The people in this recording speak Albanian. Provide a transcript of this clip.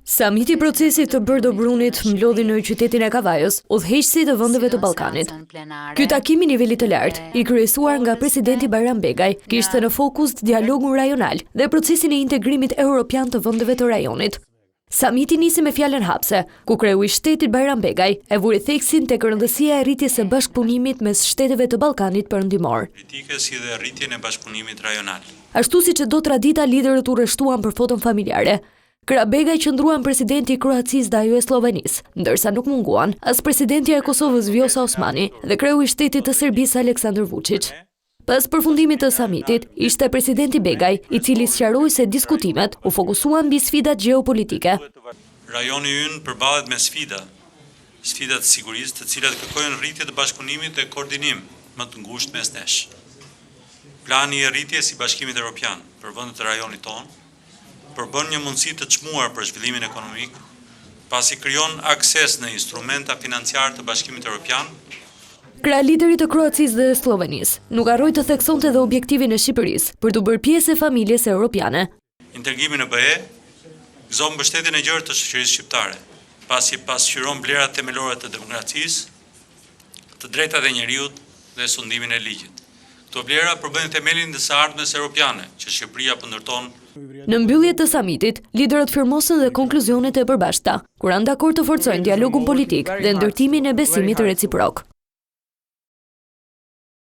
Samiti i procesit të Brdo-Brunit mblodhi në qytetin e Kavajës udhëheqësi të vendeve të Ballkanit. Ky takim i nivelit të lartë, i kryesuar nga presidenti Bayram Begaj, kishte në fokus dialogun rajonal dhe procesin e integrimit europian të vendeve të rajonit. Samiti nisi me fjalën hapse, ku kreu i shtetit Bayram Begaj e vuri theksin tek rëndësia e rritjes së bashkëpunimit mes shteteve të Ballkanit perëndimor. Politike si dhe rritjen e bashkëpunimit rajonal. Ashtu siç e do tradita, liderët u rreshtuan për foton familjare. Krah Begaj qëndruan presidenti i Kroacisë dhe ajo e Slovenisë, ndërsa nuk munguan as presidentja e Kosovës Vjosa Osmani dhe kreu i shtetit të Serbisë Aleksandar Vučić. Pas përfundimit të samitit, ishte presidenti Begaj, i cili sqaroi se diskutimet u fokusuan mbi sfidat gjeopolitike. Rajoni ynë përballet me sfidat të sigurisë, të cilat kërkojnë rritje të bashkëpunimit dhe koordinim më të ngushtë mes nesh. Plani i rritjes i Bashkimit Evropian për vendet të rajonit tonë përbën një mundësi të çmuar për zhvillimin ekonomik, pasi krijon akses në instrumenta financiare të Bashkimit Evropian. Krah lideri të Kroacisë dhe Slovenisë nuk harroi të theksonte edhe objektivin e Shqipërisë për të bërë pjesë e familjes europiane. Integrimi në BE gëzon mbështetjen e gjerë të shoqërisë shqiptare, pasi pasqyron vlerat themelore të demokracisë, të drejtat e njerëzit dhe sundimin e ligjit. Këto vlera përbëjnë themelin të së ardhmes europiane që Shqipëria po ndërton. Në mbyllje të samitit, liderët firmosën dhe konkluzionet e përbashkëta, kur janë dakord të forcojnë dialogun politik dhe ndërtimin e besimit reciprok.